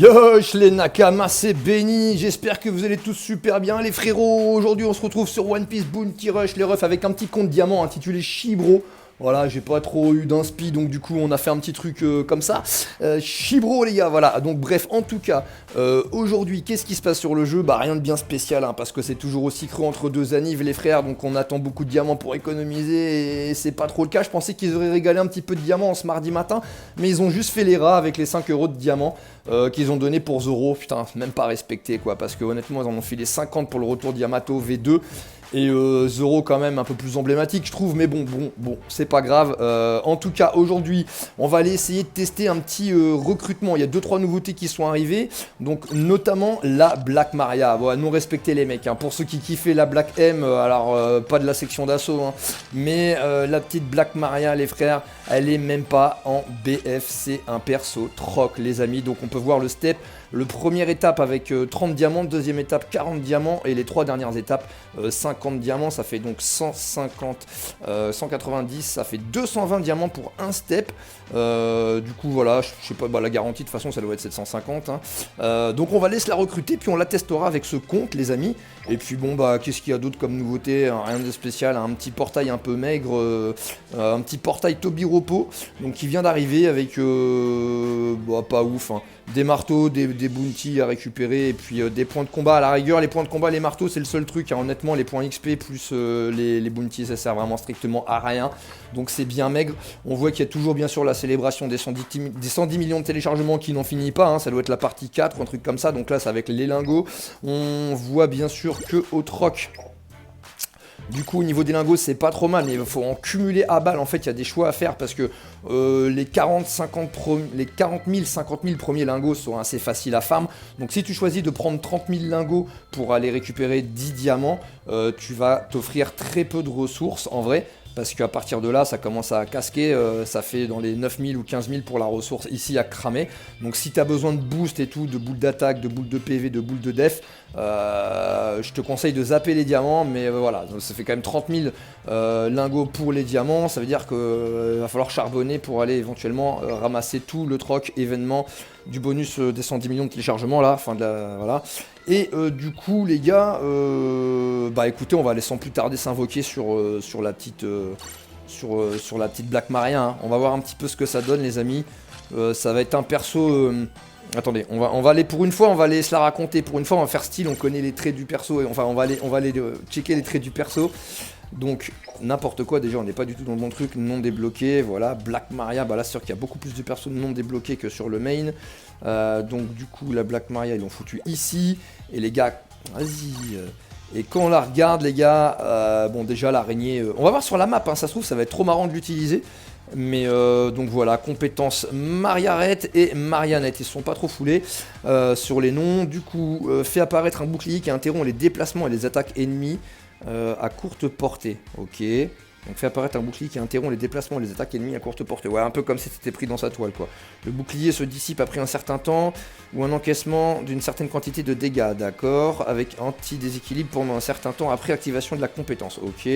Yosh les Nakama, c'est Benny, j'espère que vous allez tous super bien les frérots. Aujourd'hui on se retrouve sur One Piece Bounty Rush les refs avec un petit compte diamant intitulé Shibro. Voilà, j'ai pas trop eu d'inspi, donc du coup on a fait un petit truc comme ça. Shibro les gars, voilà, donc bref, en tout cas, aujourd'hui, qu'est-ce qui se passe sur le jeu? Bah rien de bien spécial, hein, parce que c'est toujours aussi creux entre deux anives les frères, donc on attend beaucoup de diamants pour économiser, et c'est pas trop le cas. Je pensais qu'ils auraient régalé un petit peu de diamants en ce mardi matin, mais ils ont juste fait les rats avec les 5 euros de diamants qu'ils ont donné pour Zoro. Putain, même pas respecté quoi, parce que honnêtement ils en ont filé 50 pour le retour d'Yamato V2. Et Zoro quand même un peu plus emblématique je trouve, mais bon, c'est pas grave. En tout cas aujourd'hui on va aller essayer de tester un petit recrutement. Il y a 2-3 nouveautés qui sont arrivées, donc notamment la Black Maria. Voilà, non respectez les mecs, hein. Pour ceux qui kiffaient la Black M, alors pas de la section d'assaut, hein, mais la petite Black Maria les frères, elle est même pas en BF, c'est un perso troc les amis. Donc on peut voir le step, le première étape avec 30 diamants, deuxième étape 40 diamants et les 3 dernières étapes 50 diamants, ça fait donc 150, 190, ça fait 220 diamants pour un step. Du coup voilà, je sais pas, bah, la garantie de toute façon ça doit être 750, hein. Donc on va laisser la recruter puis on la testera avec ce compte les amis. Et puis bon bah qu'est-ce qu'il y a d'autre comme nouveauté? Rien de spécial, un petit portail un peu maigre, un petit portail Tobiropo, donc qui vient d'arriver avec bah, pas ouf, hein. Des marteaux, des bounties à récupérer, et puis des points de combat à la rigueur. Les points de combat, les marteaux c'est le seul truc, hein. Honnêtement les points XP plus les bounties ça sert vraiment strictement à rien, donc c'est bien maigre. On voit qu'il y a toujours bien sûr la célébration des 110 millions de téléchargements qui n'en finit pas, hein. Ça doit être la partie 4 ou un truc comme ça, donc là c'est avec les lingots. On voit bien sûr que au troc, du coup au niveau des lingots c'est pas trop mal, mais il faut en cumuler à balle. En fait il y a des choix à faire parce que les 40 000, 50 000 premiers lingots sont assez faciles à farm. Donc si tu choisis de prendre 30 000 lingots pour aller récupérer 10 diamants, tu vas t'offrir très peu de ressources en vrai. Parce qu'à partir de là, ça commence à casquer, ça fait dans les 9000 ou 15 000 pour la ressource ici à cramer. Donc si tu as besoin de boost et tout, de boules d'attaque, de boules de PV, de boules de def, je te conseille de zapper les diamants, mais voilà, ça fait quand même 30 000 lingots pour les diamants, ça veut dire qu'il va falloir charbonner pour aller éventuellement ramasser tout le troc événement du bonus des 110 millions de téléchargements là, enfin de la, voilà. Et du coup les gars, bah écoutez, on va aller sans plus tarder s'invoquer sur la petite sur la petite Black Maria, hein. On va voir un petit peu ce que ça donne les amis. Ça va être un perso. Attendez, on va aller pour une fois, on va aller se la raconter. Pour une fois, on va faire style, on connaît les traits du perso, et enfin on va aller checker les traits du perso. Donc n'importe quoi, déjà on n'est pas du tout dans le bon truc, non débloqué, voilà, Black Maria, bah là c'est sûr qu'il y a beaucoup plus de persos non débloqués que sur le main. Donc du coup la Black Maria ils l'ont foutu ici, et les gars, vas-y. Et quand on la regarde les gars, bon déjà l'araignée, on va voir sur la map, hein, ça se trouve ça va être trop marrant de l'utiliser. Mais donc voilà, compétences Mariaret et Mariannette, ils se sont pas trop foulés sur les noms. Du coup, fait apparaître un bouclier qui interrompt les déplacements et les attaques ennemies à courte portée. Ok. Donc fait apparaître un bouclier qui interrompt les déplacements et les attaques ennemies à courte portée. Ouais, un peu comme si c'était pris dans sa toile quoi. Le bouclier se dissipe après un certain temps ou un encaissement d'une certaine quantité de dégâts, d'accord. Avec anti-déséquilibre pendant un certain temps après activation de la compétence. Ok.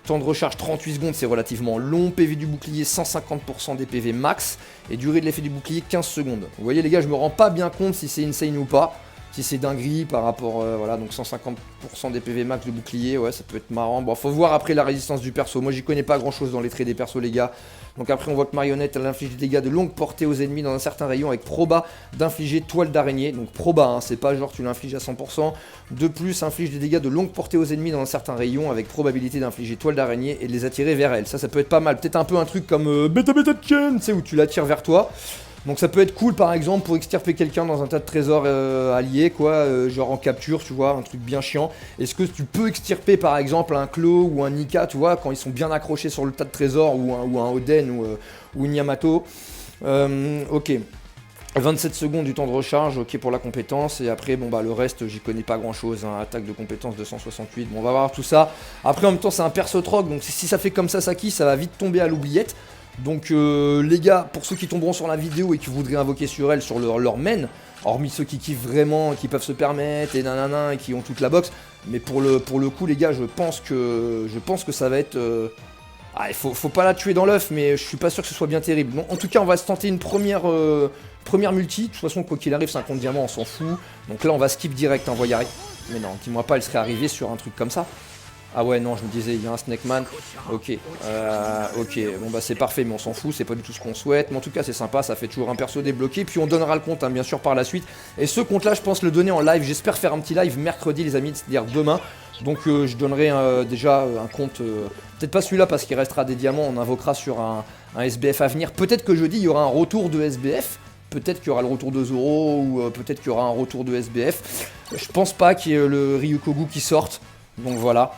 Temps de recharge 38 secondes, c'est relativement long. PV du bouclier 150% des PV max. Et durée de l'effet du bouclier 15 secondes. Vous voyez les gars, je me rends pas bien compte si c'est insane ou pas. Si c'est dinguerie par rapport, voilà, donc 150% des PV max de bouclier, ouais, ça peut être marrant. Bon, faut voir après la résistance du perso. Moi, j'y connais pas grand chose dans les traits des persos, les gars. Donc après, on voit que Marionnette, elle inflige des dégâts de longue portée aux ennemis dans un certain rayon avec proba d'infliger toile d'araignée. Donc proba, hein, c'est pas genre tu l'infliges à 100%. De plus, inflige des dégâts de longue portée aux ennemis dans un certain rayon avec probabilité d'infliger toile d'araignée et de les attirer vers elle. Ça peut être pas mal. Peut-être un peu un truc comme Beta Beta Chen, tu sais, où tu l'attires vers toi. Donc ça peut être cool par exemple pour extirper quelqu'un dans un tas de trésors alliés quoi, genre en capture tu vois, un truc bien chiant. Est-ce que tu peux extirper par exemple un Claw ou un Nika tu vois, quand ils sont bien accrochés sur le tas de trésors, ou un Oden ou une Yamato. Ok. 27 secondes du temps de recharge, ok pour la compétence, et après bon bah le reste j'y connais pas grand chose, hein. Attaque de compétence 268, bon on va voir tout ça. Après en même temps c'est un perso troc, donc si ça fait comme ça Saki, ça va vite tomber à l'oubliette. Donc les gars, pour ceux qui tomberont sur la vidéo et qui voudraient invoquer sur elle sur leur main, hormis ceux qui kiffent vraiment, qui peuvent se permettre et nanana et qui ont toute la box, mais pour le coup les gars je pense que ça va être Ah, faut pas la tuer dans l'œuf, mais je suis pas sûr que ce soit bien terrible. Bon, en tout cas, on va se tenter une première multi. De toute façon, quoi qu'il arrive, c'est un compte diamant, on s'en fout. Donc là, on va skip direct, hein, on va y arriver. Mais non, dis-moi pas, elle serait arrivée sur un truc comme ça. Ah ouais, non, je me disais, il y a un Snakeman. Ok, ok, bon bah c'est parfait, mais on s'en fout, c'est pas du tout ce qu'on souhaite. Mais en tout cas, c'est sympa, ça fait toujours un perso débloqué. Puis on donnera le compte, hein, bien sûr, par la suite. Et ce compte-là, je pense le donner en live. J'espère faire un petit live mercredi, les amis, c'est-à-dire demain. Donc je donnerai déjà un compte, peut-être pas celui-là parce qu'il restera des diamants, on invoquera sur un SBF à venir. Peut-être que jeudi, il y aura un retour de SBF. Peut-être qu'il y aura le retour de Zoro ou peut-être qu'il y aura un retour de SBF. Je pense pas qu'il y ait le Ryukogu qui sorte. Donc voilà.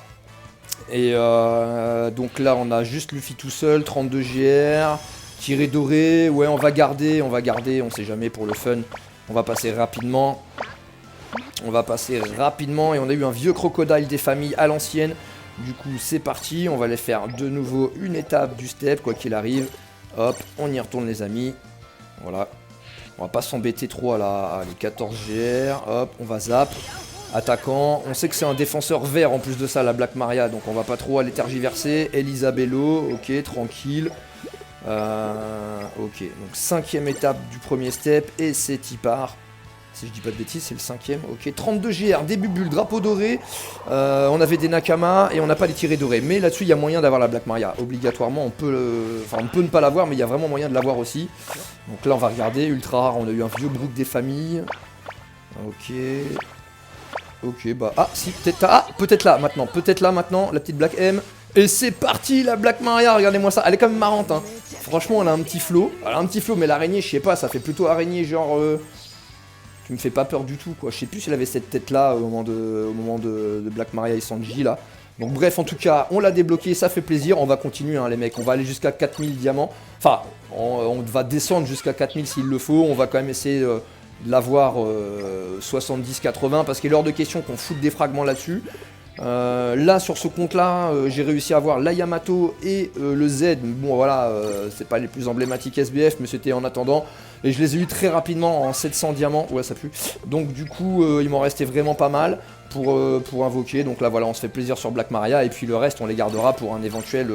Et donc là on a juste Luffy tout seul, 32 GR, tiré doré, ouais on va garder, on sait jamais pour le fun. On va passer rapidement. Et on a eu un vieux crocodile des familles à l'ancienne. Du coup c'est parti, on va aller faire de nouveau une étape du step quoi qu'il arrive. Hop, on y retourne les amis. Voilà. On va pas s'embêter trop à les 14 GR. Hop, on va zap. Attaquant, on sait que c'est un défenseur vert en plus de ça, la Black Maria, donc on va pas trop aller tergiverser. Elisabello, ok, tranquille. Ok, donc 5ème étape du premier step, et c'est y part. Si je dis pas de bêtises, c'est le 5ème, ok. 32 GR, début bulle, drapeau doré. On avait des Nakama et on n'a pas les tirés dorés. Mais là-dessus, il y a moyen d'avoir la Black Maria. Obligatoirement, on peut ne pas l'avoir, mais il y a vraiment moyen de l'avoir aussi. Donc là, on va regarder, ultra rare, on a eu un vieux Brook des familles. Ok. Ok, bah, ah, si, peut-être là, maintenant, la petite Black M. Et c'est parti, la Black Maria, regardez-moi ça, elle est quand même marrante, hein. Franchement, elle a un petit flow, mais l'araignée, je sais pas, ça fait plutôt araignée, genre, tu me fais pas peur du tout, quoi. Je sais plus si elle avait cette tête-là au moment de Black Maria et Sanji, là. Donc bref, en tout cas, on l'a débloqué, ça fait plaisir, on va continuer, hein, les mecs, on va aller jusqu'à 4000 diamants. Enfin, on va descendre jusqu'à 4000 s'il le faut, on va quand même essayer... de l'avoir 70-80 parce qu'il est hors de question qu'on foute des fragments là-dessus. Là sur ce compte là j'ai réussi à avoir la Yamato et le Z. Bon voilà, c'est pas les plus emblématiques SBF mais c'était en attendant. Et je les ai eu très rapidement en 700 diamants. Ouais ça pue. Donc du coup il m'en restait vraiment pas mal pour invoquer. Donc là voilà on se fait plaisir sur Black Maria. Et puis le reste on les gardera pour un éventuel...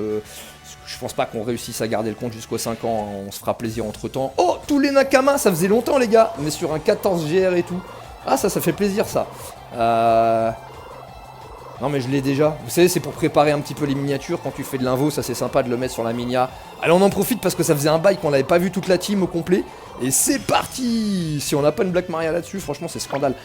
je pense pas qu'on réussisse à garder le compte jusqu'aux 5 ans, hein. On se fera plaisir entre temps. Oh, tous les Nakama, ça faisait longtemps les gars. On est sur un 14 GR et tout. Ah ça fait plaisir ça. Non mais je l'ai déjà. Vous savez c'est pour préparer un petit peu les miniatures. Quand tu fais de l'invo, ça c'est sympa de le mettre sur la minia. Allez on en profite parce que ça faisait un bail qu'on n'avait pas vu toute la team au complet. Et c'est parti. Si on n'a pas une Black Maria là-dessus, franchement c'est scandale.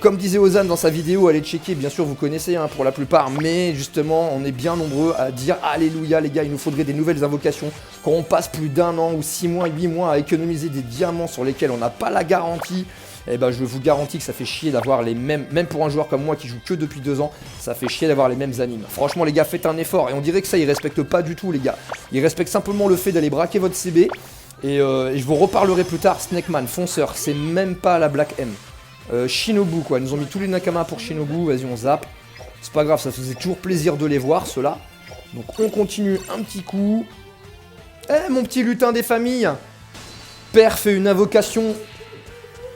Comme disait Ozan dans sa vidéo, allez checker, bien sûr vous connaissez hein, pour la plupart. Mais justement on est bien nombreux à dire alléluia les gars, il nous faudrait des nouvelles invocations. Quand on passe plus d'un an ou 6 mois, 8 mois à économiser des diamants sur lesquels on n'a pas la garantie. Eh ben je vous garantis que ça fait chier d'avoir les mêmes, même pour un joueur comme moi qui joue que depuis 2 ans, ça fait chier d'avoir les mêmes animes. Franchement les gars, faites un effort, et on dirait que ça ils respectent pas du tout les gars. Ils respectent simplement le fait d'aller braquer votre CB, et je vous reparlerai plus tard, Snakeman, fonceur, c'est même pas la Black M. Shinobu quoi, ils nous ont mis tous les Nakama pour Shinobu, vas-y on zappe. C'est pas grave, ça faisait toujours plaisir de les voir ceux-là. Donc on continue un petit coup. Eh mon petit lutin des familles, Père fait une invocation.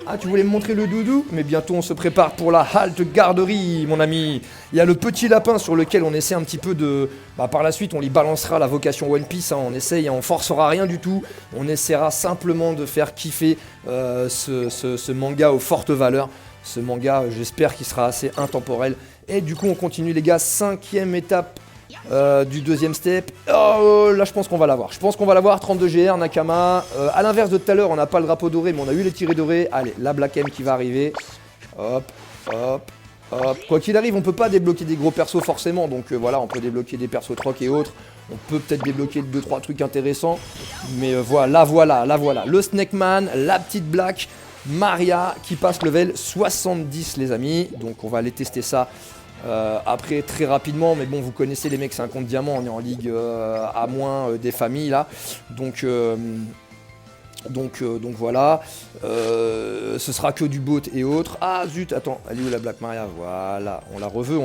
Ah, tu voulais me montrer le doudou? Mais bientôt on se prépare pour la halte garderie, mon ami. Il y a le petit lapin sur lequel on essaie un petit peu de... Bah, par la suite, on lui balancera la vocation One Piece, hein. On essaye, on forcera rien du tout. On essaiera simplement de faire kiffer ce manga aux fortes valeurs. Ce manga, j'espère qu'il sera assez intemporel. Et du coup, on continue, les gars. 5ème étape du 2ème step. Oh, là je pense qu'on va l'avoir. 32 GR, Nakama. À l'inverse de tout à l'heure, on n'a pas le drapeau doré, mais on a eu les tirés dorés. Allez, la Black M qui va arriver. Hop, hop, hop. Quoi qu'il arrive, on peut pas débloquer des gros persos forcément. Donc voilà, on peut débloquer des persos troc et autres. On peut peut-être débloquer 2-3 trucs intéressants. Mais voilà. Le Snakeman, la petite Black Maria qui passe level 70, les amis. Donc on va aller tester ça. Après très rapidement, mais bon vous connaissez les mecs, c'est un compte diamant, on est en ligue à moins des familles là, donc voilà, ce sera que du bot et autres. Ah zut, attends, elle est où la Black Maria? Voilà, on la reveut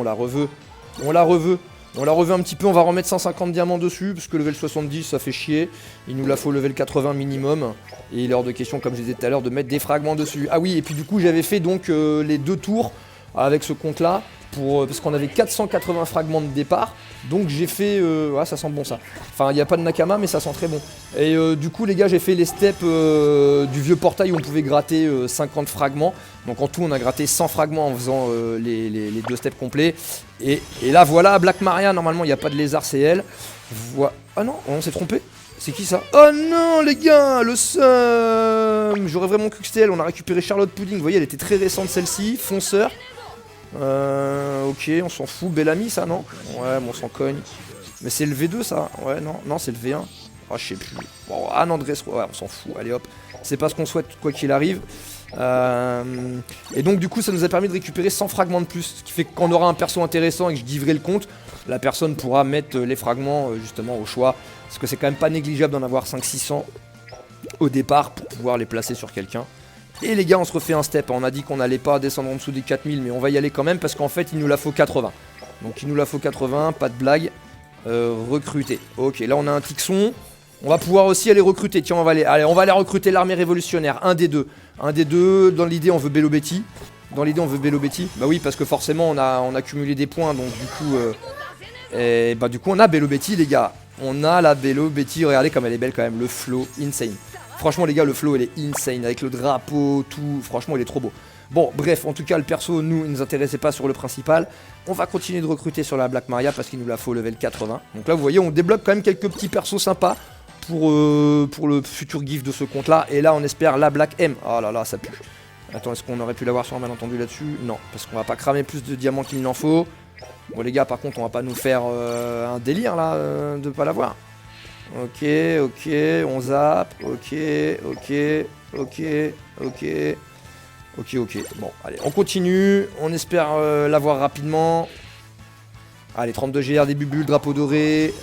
un petit peu, on va remettre 150 diamants dessus, parce que level 70 ça fait chier, il nous la faut level 80 minimum, et il est hors de question comme je disais tout à l'heure de mettre des fragments dessus. Ah oui, et puis du coup j'avais fait donc les 2 tours avec ce compte là, parce qu'on avait 480 fragments de départ. Donc j'ai fait... ouais, ça sent bon ça. Enfin, il n'y a pas de Nakama, mais ça sent très bon. Et du coup, les gars, j'ai fait les steps du vieux portail où on pouvait gratter 50 fragments. Donc en tout, on a gratté 100 fragments en faisant les 2 steps complets. Et là, voilà, Black Maria, normalement, il n'y a pas de lézard, c'est elle. Ah non, on s'est trompé. C'est qui ça? Oh non les gars, le seum. J'aurais vraiment cru que c'était elle. On a récupéré Charlotte Pudding, vous voyez elle était très récente celle-ci. Fonceur. Ok, on s'en fout. Bellamy ça non? Ouais bon on s'en cogne. Mais c'est le V2 ça? Ouais non c'est le V1. Oh je sais plus. Bon, ah non Dress, ouais on s'en fout. Allez hop. C'est pas ce qu'on souhaite quoi qu'il arrive. Et donc du coup ça nous a permis de récupérer 100 fragments de plus. Ce qui fait que quand on aura un perso intéressant et que je giverai le compte, la personne pourra mettre les fragments justement au choix. Parce que c'est quand même pas négligeable d'en avoir 500-600 au départ pour pouvoir les placer sur quelqu'un. Et les gars, on se refait un step. On a dit qu'on n'allait pas descendre en dessous des 4000, mais on va y aller quand même parce qu'en fait, il nous la faut 80. Donc il nous la faut 80, pas de blague. Recruter. Ok, là on a un Tixon. On va pouvoir aussi aller recruter. Tiens, on va aller recruter l'armée révolutionnaire. Un des deux. Dans l'idée, on veut Bello Betty. Bah oui, parce que forcément, on a cumulé des points. Donc du coup, on a Bello Betty, les gars. On a la Bello Betty, regardez comme elle est belle quand même, le flow, insane. Franchement les gars, le flow, elle est insane, avec le drapeau, tout, franchement il est trop beau. Bon, bref, en tout cas le perso, nous, il nous intéressait pas sur le principal. On va continuer de recruter sur la Black Maria parce qu'il nous la faut level 80. Donc là, vous voyez, on débloque quand même quelques petits persos sympas pour le futur gif de ce compte-là. Et là, on espère la Black M. Oh là là, ça pue. Attends, est-ce qu'on aurait pu l'avoir sur un malentendu là-dessus? Non, parce qu'on va pas cramer plus de diamants qu'il n'en faut. Bon les gars, par contre on va pas nous faire un délire là de pas l'avoir. Ok, on zappe, ok. Bon, allez, on continue, on espère l'avoir rapidement. Allez, 32 GR, des bubules, drapeau doré,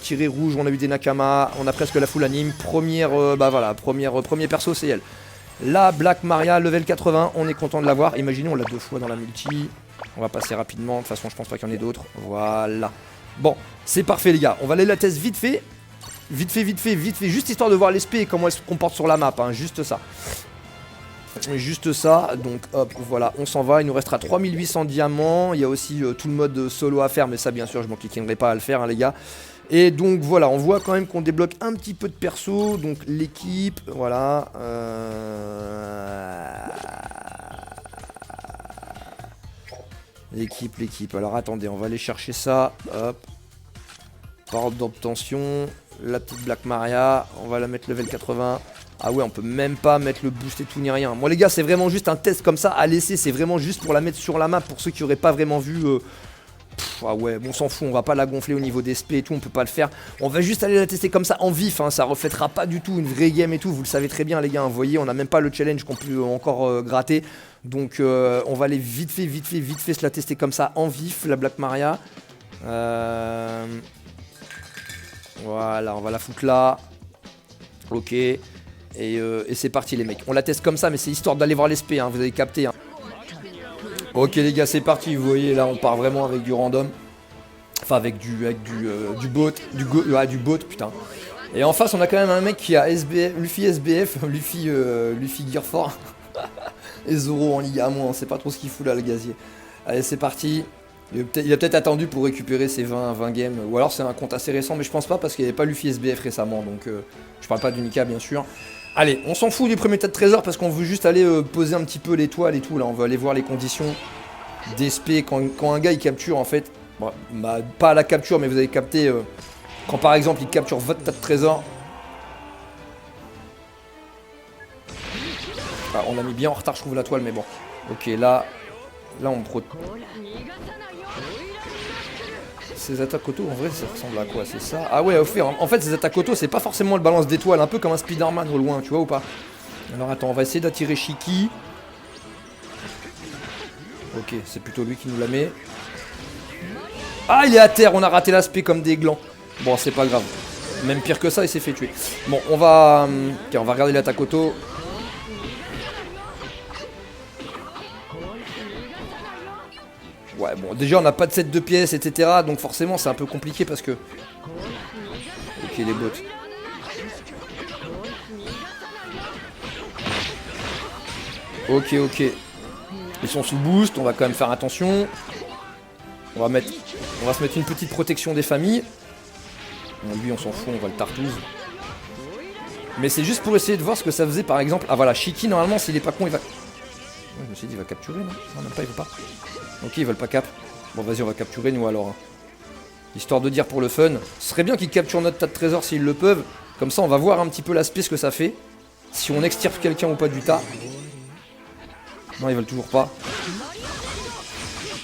tiré rouge, on a eu des Nakama, on a presque la full anime. Premier perso c'est elle. La Black Maria, level 80, on est content de l'avoir. Imaginez, on l'a 2 fois dans la multi. On va passer rapidement, de toute façon je pense pas qu'il y en ait d'autres. Voilà. Bon, c'est parfait les gars, on va aller la test vite fait. Vite fait, juste histoire de voir l'SP et comment elle se comporte sur la map, hein, juste ça. Donc hop, voilà, on s'en va, il nous restera 3800 diamants. Il y a aussi tout le mode solo à faire, mais ça bien sûr je m'en cliquerai pas à le faire hein, les gars. Et donc voilà, on voit quand même qu'on débloque un petit peu de perso, donc l'équipe, voilà. L'équipe, alors attendez, on va aller chercher ça, hop. Par d'obtention, la petite Black Maria, on va la mettre level 80. Ah ouais, on peut même pas mettre le boost et tout ni rien. Moi les gars, c'est vraiment juste un test comme ça à laisser, c'est vraiment juste pour la mettre sur la map, pour ceux qui auraient pas vraiment vu... ah ouais, bon, on s'en fout, on va pas la gonfler au niveau des SP et tout, on peut pas le faire. On va juste aller la tester comme ça en vif, hein, ça reflètera pas du tout une vraie game et tout, vous le savez très bien les gars, hein, vous voyez, on a même pas le challenge qu'on peut encore gratter. Donc on va aller vite fait se la tester comme ça en vif, la Black Maria. Voilà, on va la foutre là. Ok. Et c'est parti les mecs. On la teste comme ça, mais c'est histoire d'aller voir l'SP, hein, vous avez capté. Hein. Ok les gars, c'est parti. Vous voyez, là on part vraiment avec du random. Enfin avec du bot. Du bot, putain. Et en face, on a quand même un mec qui a Luffy SBF, Luffy Gear 4. Et Zoro en Liga 1, on sait pas trop ce qu'il fout là, le gazier. Allez, c'est parti. Il a peut-être attendu pour récupérer ses 20 games. Ou alors c'est un compte assez récent, mais je pense pas parce qu'il n'y avait pas Luffy SBF récemment. Donc je parle pas d'Unica bien sûr. Allez, on s'en fout du premier tas de trésors parce qu'on veut juste aller poser un petit peu l'étoile et tout. Là, on veut aller voir les conditions d'SP quand un gars il capture en fait. Bon, bah, pas à la capture, mais vous avez capté quand par exemple il capture votre tas de trésors. Ah, on a mis bien en retard, je trouve, la toile, mais bon. Ok, là on pro... Ces attaques auto, en vrai, ça ressemble à quoi? C'est ça? Ah ouais, en fait, ces attaques auto, c'est pas forcément le balance d'étoiles, un peu comme un Spider-Man au loin, tu vois ou pas? Alors attends, on va essayer d'attirer Shiki. Ok, c'est plutôt lui qui nous la met. Ah, il est à terre, on a raté l'aspect comme des glands. Bon, c'est pas grave. Même pire que ça, il s'est fait tuer. Bon, on va regarder l'attaque auto. Ouais, bon, déjà on n'a pas de set de pièces, etc. Donc forcément c'est un peu compliqué parce que... Ok, les bots. Ok. Ils sont sous boost, on va quand même faire attention. On va se mettre une petite protection des familles. Bon, lui, on s'en fout, on va le tartouze. Mais c'est juste pour essayer de voir ce que ça faisait, par exemple. Ah voilà, Shiki, normalement, s'il est pas con, il va... Ouais, je me suis dit, il va capturer, non? Non, même pas, il veut pas. Ok, ils veulent pas cap. Bon, vas-y, on va capturer, nous, alors. Hein. Histoire de dire pour le fun. Ce serait bien qu'ils capturent notre tas de trésors s'ils le peuvent. Comme ça, on va voir un petit peu l'aspect, ce que ça fait. Si on extirpe quelqu'un ou pas du tas. Non, ils veulent toujours pas.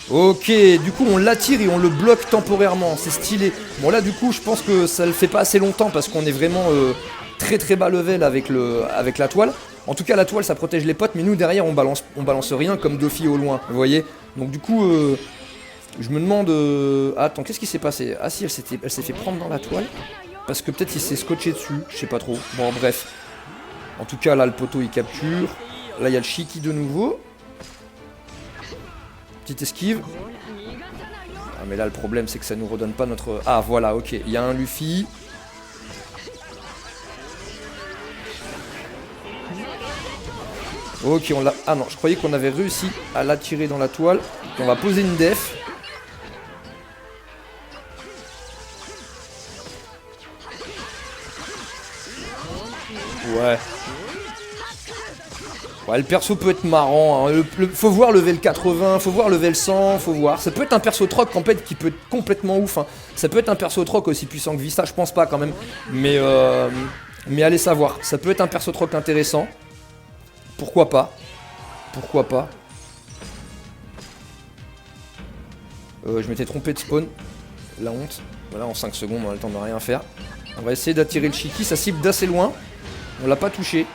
Ok, du coup, on l'attire et on le bloque temporairement. C'est stylé. Bon, là, du coup, je pense que ça le fait pas assez longtemps parce qu'on est vraiment très très bas level avec la toile. En tout cas, la toile, ça protège les potes, mais nous, derrière, on balance rien comme Doffy au loin. Vous voyez? Donc, du coup... je me demande... Attends, qu'est-ce qui s'est passé? Ah si, elle s'est fait prendre dans la toile. Parce que peut-être il s'est scotché dessus, je sais pas trop. Bon, bref. En tout cas, là, le poteau, il capture. Là, il y a le Shiki de nouveau. Petite esquive. Ah, mais là, le problème, c'est que ça nous redonne pas notre... Ah, voilà, ok. Il y a un Luffy. Ok, on l'a... Ah non, je croyais qu'on avait réussi à l'attirer dans la toile. On va poser une def. Ouais. Ouais, le perso peut être marrant, hein. Faut voir level 80, faut voir level 100, faut voir. Ça peut être un perso troc en fait qui peut être complètement ouf. Hein. Ça peut être un perso troc aussi puissant que Vista, je pense pas quand même. Mais allez savoir. Ça peut être un perso troc intéressant. Pourquoi pas? Pourquoi pas? Je m'étais trompé de spawn. La honte. Voilà, en 5 secondes, on a le temps de rien faire. On va essayer d'attirer le Shiki, ça cible d'assez loin. On l'a pas touché.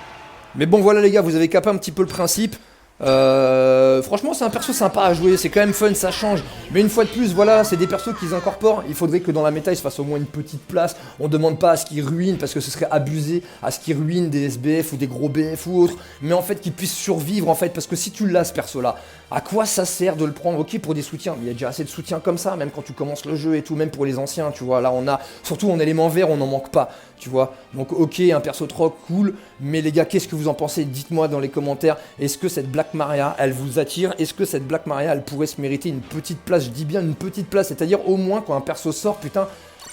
Mais bon voilà les gars, vous avez capé un petit peu le principe. Franchement c'est un perso sympa à jouer, c'est quand même fun, ça change. Mais une fois de plus, voilà, c'est des persos qu'ils incorporent. Il faudrait que dans la méta, ils se fassent au moins une petite place. On demande pas à ce qu'ils ruinent, parce que ce serait abusé, à ce qu'ils ruinent des SBF ou des gros BF ou autres. Mais en fait, qu'ils puissent survivre, en fait. Parce que si tu l'as, ce perso-là, à quoi ça sert de le prendre? Ok, pour des soutiens, il y a déjà assez de soutiens comme ça, même quand tu commences le jeu et tout, même pour les anciens, tu vois. Là, on a, surtout en élément vert, on n'en manque pas, tu vois. Donc ok, un perso troc, cool. Mais les gars, qu'est-ce que vous en pensez? Dites-moi dans les commentaires. Est-ce que cette Black Maria, elle vous attire? Est-ce que cette Black Maria, elle pourrait se mériter une petite place? Je dis bien une petite place, c'est-à-dire au moins quand un perso sort, putain,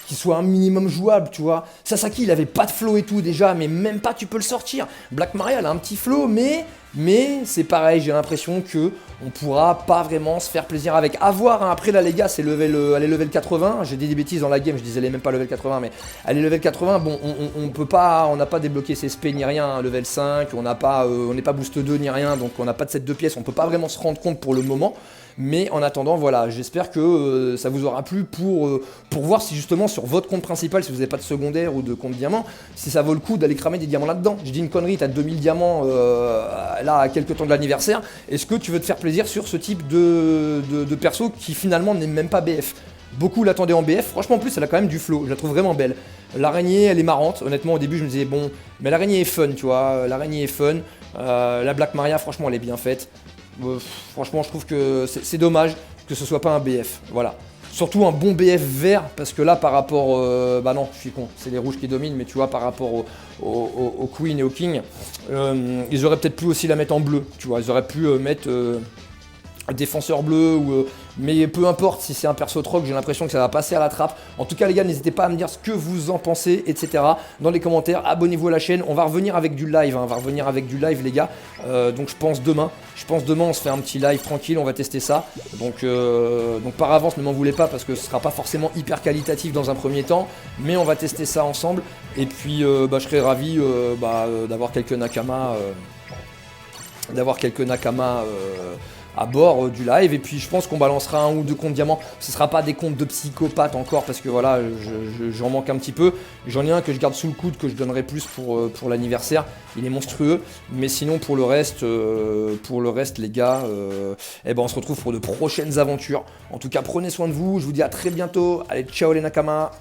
qu'il soit un minimum jouable, tu vois. Sasaki, il avait pas de flow et tout déjà, mais même pas tu peux le sortir. Black Maria, elle a un petit flow, mais c'est pareil, j'ai l'impression que on pourra pas vraiment se faire plaisir avec. À voir, hein. Après là les gars, c'est level, elle est level 80. J'ai dit des bêtises dans la game, je disais elle est même pas level 80, mais elle est level 80. Bon, on peut pas, on n'a pas débloqué ses SP ni rien, hein. Level 5, on n'a pas, on n'est pas boost 2 ni rien, donc on n'a pas de set de pièces, on peut pas vraiment se rendre compte pour le moment. Mais en attendant, voilà, j'espère que ça vous aura plu pour voir si justement sur votre compte principal, si vous n'avez pas de secondaire ou de compte diamant, si ça vaut le coup d'aller cramer des diamants là-dedans. Je dis une connerie, t'as 2000 diamants là à quelques temps de l'anniversaire. Est-ce que tu veux te faire plaisir sur ce type de perso qui finalement n'est même pas BF? Beaucoup l'attendaient en BF, franchement en plus elle a quand même du flow, je la trouve vraiment belle. L'araignée elle est marrante, honnêtement au début je me disais bon, mais l'araignée est fun, tu vois, l'araignée est fun. La Black Maria franchement elle est bien faite. Franchement je trouve que c'est dommage que ce soit pas un BF, voilà. Surtout un bon BF vert, parce que là par rapport... bah non, je suis con, c'est les rouges qui dominent, mais tu vois par rapport au Queen et au King, ils auraient peut-être pu aussi la mettre en bleu, tu vois, ils auraient pu mettre... défenseur bleu ou mais peu importe si c'est un perso troc, j'ai l'impression que ça va passer à la trappe. En tout cas les gars, n'hésitez pas à me dire ce que vous en pensez, etc. dans les commentaires. Abonnez-vous à la chaîne, on va revenir avec du live, hein. On va revenir avec du live les gars. Donc je pense demain on se fait un petit live tranquille, on va tester ça. Donc par avance ne m'en voulez pas parce que ce sera pas forcément hyper qualitatif dans un premier temps, mais on va tester ça ensemble. Et puis je serais ravi d'avoir quelques Nakama à bord du live. Et puis je pense qu'on balancera un ou deux comptes diamants. Ce sera pas des comptes de psychopathes encore parce que voilà, j'en manque un petit peu. J'en ai un que je garde sous le coude, que je donnerai plus pour l'anniversaire. Il est monstrueux. Mais sinon pour le reste les gars, on se retrouve pour de prochaines aventures. En tout cas prenez soin de vous, je vous dis à très bientôt. Allez, ciao les Nakama.